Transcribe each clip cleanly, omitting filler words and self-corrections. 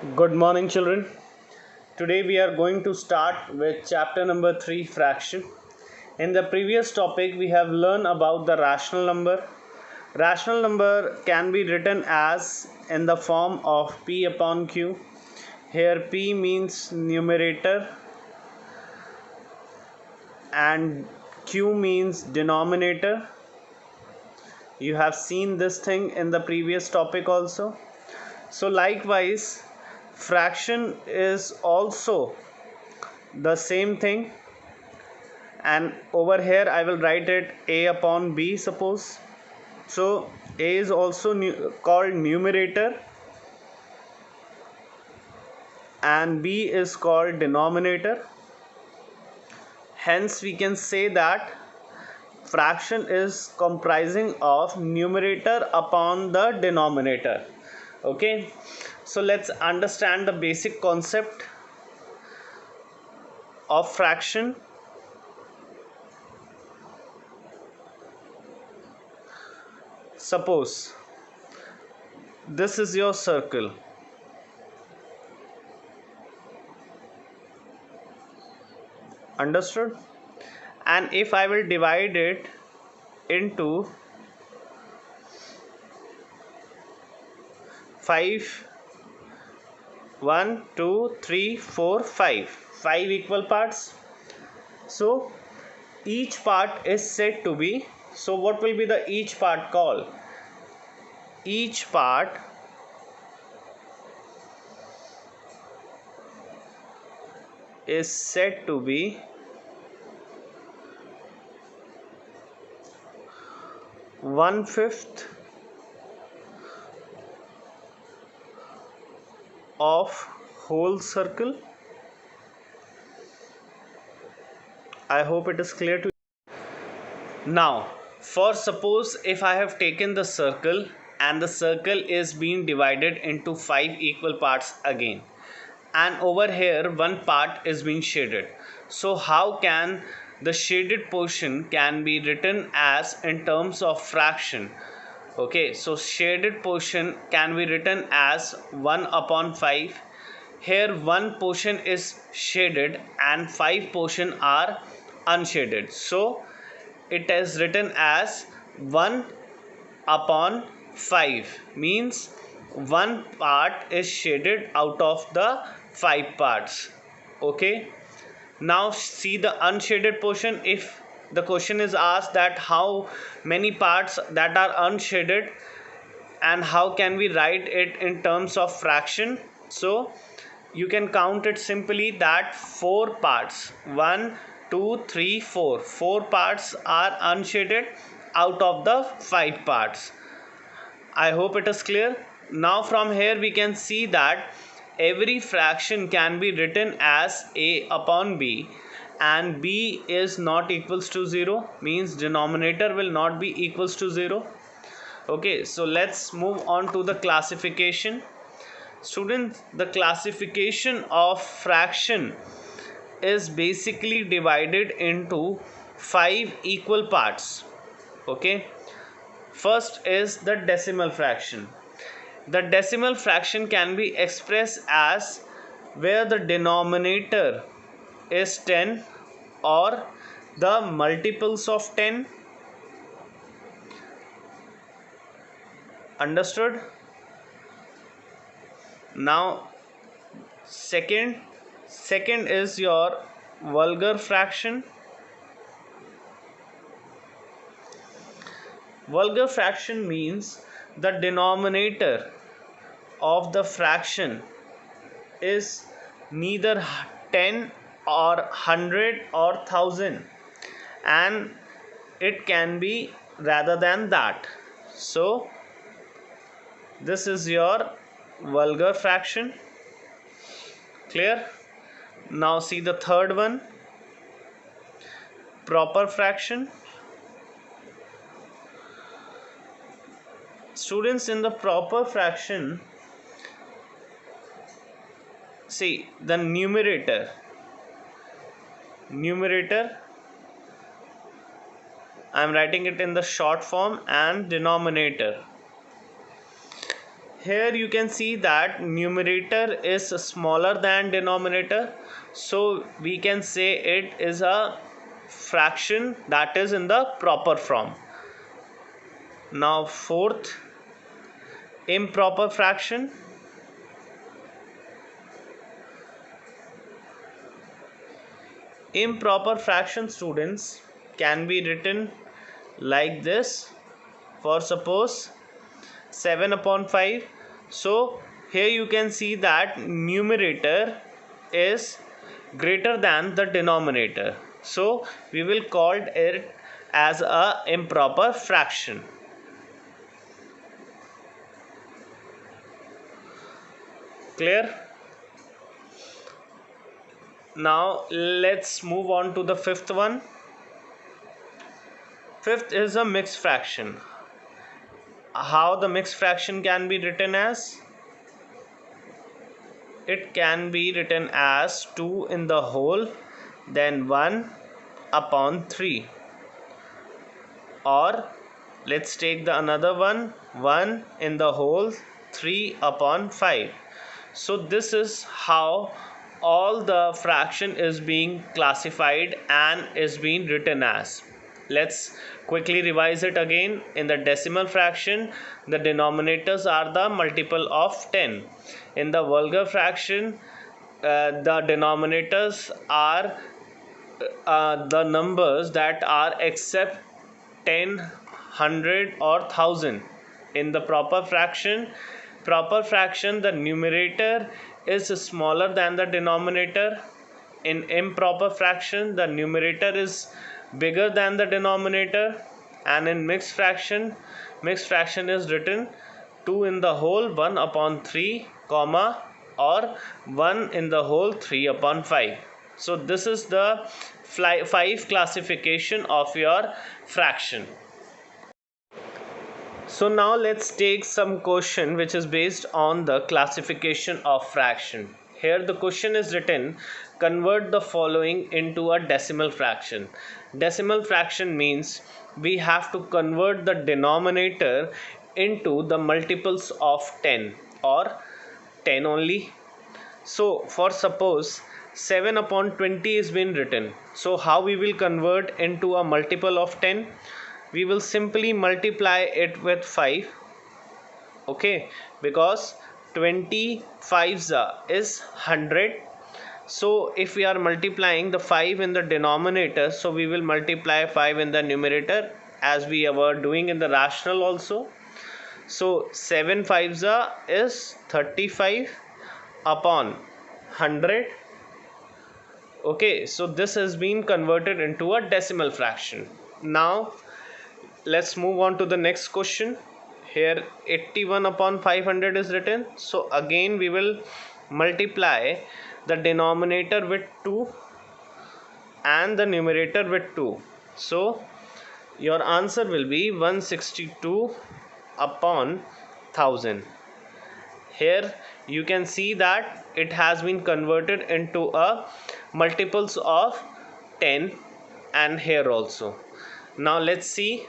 Good morning, children. Today we are going to start with chapter number 3, fraction. In the previous topic, we have learned about the rational number. Rational number can be written as in the form of p upon q. Here p means numerator and q means denominator. You have seen this thing in the previous topic also. So likewise, fraction is also the same thing, and over here I will write it a upon b, suppose. So a is also called numerator and b is called denominator. Hence we can say that fraction is comprising of numerator upon the denominator. Okay, so let's understand the basic concept of fraction. Suppose this is your circle. Understood? And if I will divide it into 5, 1, 2, 3, 4, 5 equal parts. So each part is said to be, so what will be the each part called? Each part is said to be 1/5 of whole circle. I hope it is clear to you. Now, for suppose if I have taken the circle and the circle is being divided into 5 equal parts again, and over here one part is being shaded. So how can the shaded portion can be written as in terms of fraction? Okay, so shaded portion can be written as 1 upon 5. Here one portion is shaded and 5 portion are unshaded. So it is written as 1 upon 5, means one part is shaded out of the 5 parts. Okay, now see the unshaded portion. If the question is asked that how many parts that are unshaded and how can we write it in terms of fraction, so you can count it simply that 4 parts, 1 2 3 4, 4 parts are unshaded out of the 5 parts. I hope it is clear. Now from here we can see that every fraction can be written as a upon b, and b is not equals to 0, means denominator will not be equals to 0. Okay, so let's move on to the classification. Students, the classification of fraction is basically divided into 5 equal parts. Okay, first is the decimal fraction. The decimal fraction can be expressed as where the denominator is 10 or the multiples of 10. Understood? Now second is your vulgar fraction. Vulgar fraction means the denominator of the fraction is neither 10 or 100 or 1000, and it can be rather than that. So this is your vulgar fraction. Clear? Now see the third one, proper fraction. Students, in the proper fraction, see the numerator I am writing it in the short form, and denominator. Here you can see that numerator is smaller than denominator, so we can say it is a fraction that is in the proper form. Now fourth, improper fraction. Improper fraction, students, can be written like this. For suppose 7 upon 5. So here you can see that numerator is greater than the denominator. So we will call it as a improper fraction. Clear? Now let's move on to the fifth one. Fifth is a mixed fraction. How the mixed fraction can be written as? It can be written as 2 in the whole, then 1 upon 3. Or let's take the another one, 1 in the whole, 3 upon 5. So this is how all the fraction is being classified and is being written as. Let's quickly revise it again. In the decimal fraction, the denominators are the multiple of 10. In the vulgar fraction, the denominators are the numbers that are except 10, 100 or 1000. In the proper fraction, the numerator is smaller than the denominator. In improper fraction, the numerator is bigger than the denominator. And in mixed fraction is written 2 in the whole, 1 upon 3, comma, or 1 in the whole, 3 upon 5. So this is the 5 classification of your fraction. So now let's take some question which is based on the classification of fraction. Here the question is written, convert the following into a decimal fraction. Decimal fraction means we have to convert the denominator into the multiples of 10 or 10 only. So for suppose 7 upon 20 is been written. So how we will convert into a multiple of 10? We will simply multiply it with 5. Okay, because 25 is 100. So if we are multiplying the 5 in the denominator, so we will multiply 5 in the numerator as we were doing in the rational also. So 7 5s is 35 upon 100. Okay, so this has been converted into a decimal fraction. Now let's move on to the next question. Here 81 upon 500 is written. So again we will multiply the denominator with 2 and the numerator with 2. So your answer will be 162 upon 1000. Here you can see that it has been converted into a multiples of 10, and here also. Now let's see.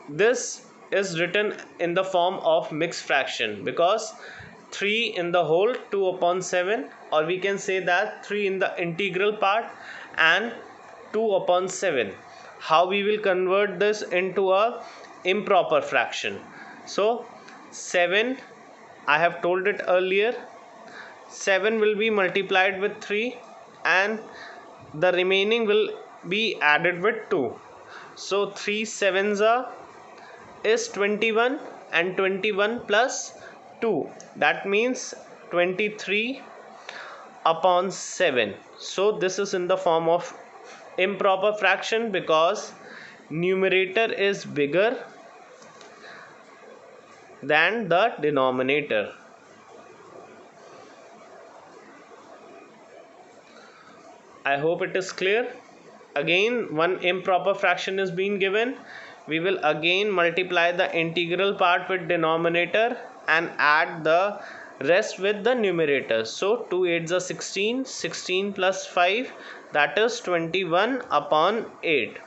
This is written in the form of mixed fraction because 3 in the whole, 2 upon 7, or we can say that 3 in the integral part and 2 upon 7. How we will convert this into a improper fraction? So 7, I have told it earlier, 7 will be multiplied with 3 and the remaining will be added with 2. So 3 sevens is 21 and 21 plus 2, that means 23 upon 7. So this is in the form of improper fraction because numerator is bigger than the denominator. I hope it is clear. Again, one improper fraction is being given. We will again multiply the integral part with denominator and add the rest with the numerator. So 2 8s are 16, 16 plus 5, that is 21 upon 8.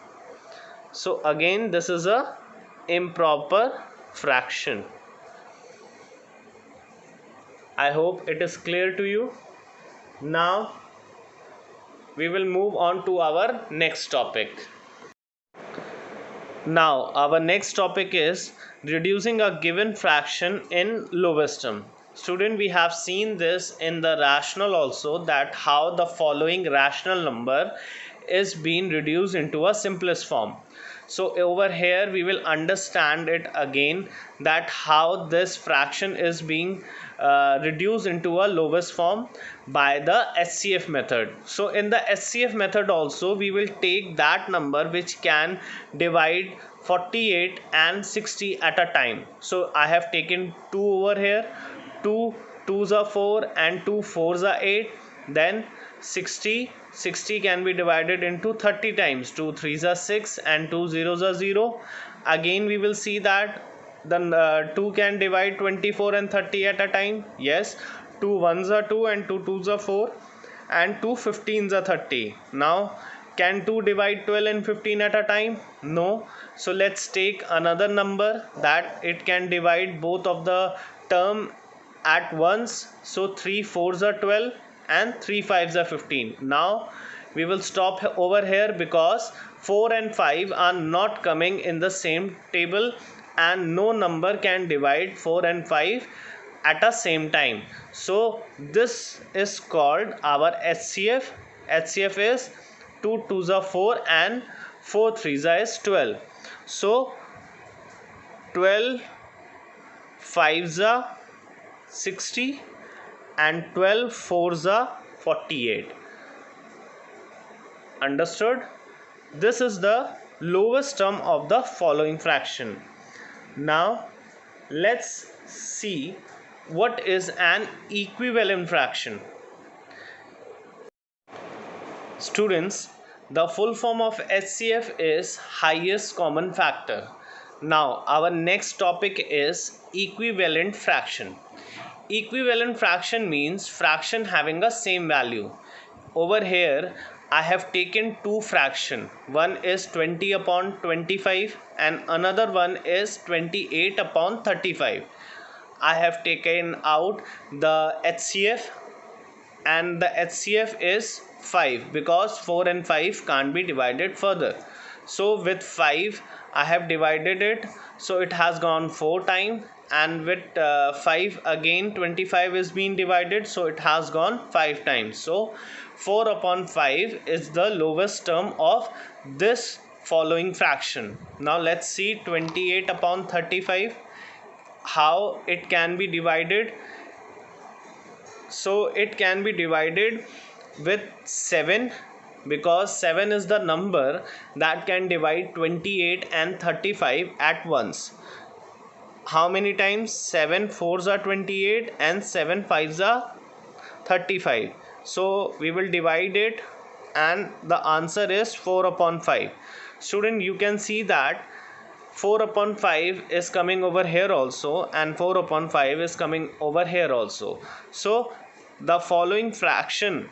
So again this is a improper fraction. I hope it is clear to you. Now we will move on to our next topic. Now, our next topic is reducing a given fraction in lowest term. Student, we have seen this in the rational also, that how the following rational number is being reduced into a simplest form. So over here we will understand it again, that how this fraction is being reduced into a lowest form by the SCF method. So in the SCF method also we will take that number which can divide 48 and 60 at a time. So I have taken 2 over here, 2 2s are 4 and 2 4s are 8. Then 60 can be divided into 30 times, 2 3s are 6 and 2 zeros are 0. Again we will see that then 2 can divide 24 and 30 at a time. Yes, 2 1s are 2 and 2 2s are 4 and 2 15s are 30. Now can 2 divide 12 and 15 at a time? No. So let's take another number that it can divide both of the term at once. So 3 4s are 12 and 3 5s are 15. Now we will stop over here because 4 and 5 are not coming in the same table and no number can divide 4 and 5 at a same time. So this is called our HCF. HCF is 2 2s are 4 and 4 3s is 12. So 12 5s are 60 and 12 4s are 48. Understood? This is the lowest term of the following fraction. Now let's see what is an equivalent fraction. Students, the full form of HCF is highest common factor. Now our next topic is equivalent fraction. Equivalent fraction means fraction having a same value. Over here I have taken two fraction. One is 20 upon 25 and another one is 28 upon 35. I have taken out the HCF and the HCF is 5 because 4 and 5 can't be divided further. So with 5 I have divided it, so it has gone 4 times, and with 5 again 25 is being divided, so it has gone 5 times. So 4 upon 5 is the lowest term of this following fraction. Now let's see 28 upon 35, how it can be divided. So it can be divided with 7 because 7 is the number that can divide 28 and 35 at once. How many times? 7 4s are 28 and 7 5s are 35. So we will divide it and the answer is 4 upon 5. Student, you can see that 4 upon 5 is coming over here also and 4 upon 5 is coming over here also. So the following fraction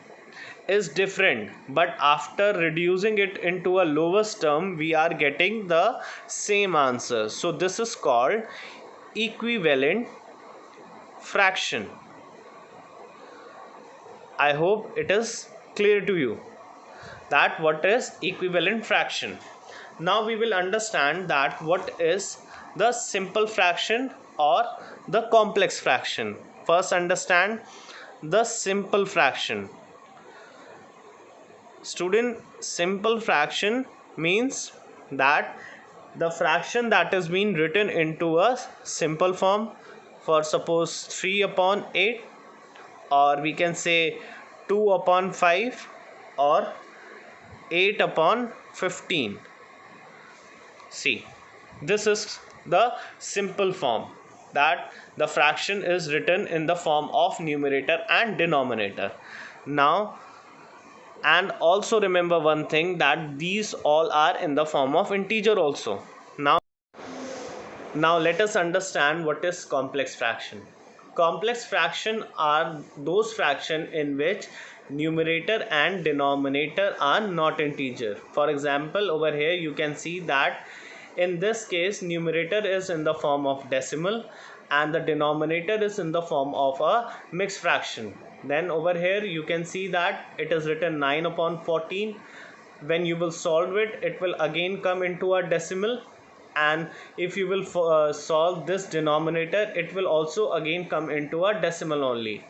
is different, but after reducing it into a lowest term we are getting the same answer. So this is called equivalent fraction. I hope it is clear to you that what is equivalent fraction. Now we will understand that what is the simple fraction or the complex fraction. First understand the simple fraction. Student, simple fraction means that the fraction that is being written into a simple form, for suppose 3 upon 8, or we can say 2 upon 5 or 8 upon 15. See, this is the simple form, that the fraction is written in the form of numerator and denominator. Now, and also remember one thing, that these all are in the form of integer also. Now let us understand what is complex fraction. Complex fraction are those fraction in which numerator and denominator are not integer. For example, over here you can see that in this case numerator is in the form of decimal and the denominator is in the form of a mixed fraction. Then over here you can see that it is written 9 upon 14. When you will solve it, it will again come into a decimal, and if you will solve this denominator, it will also again come into a decimal only.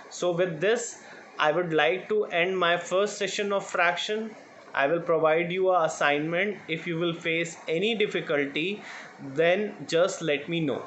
So with this, I would like to end my first session of fraction. I will provide you a assignment. If you will face any difficulty, then just let me know.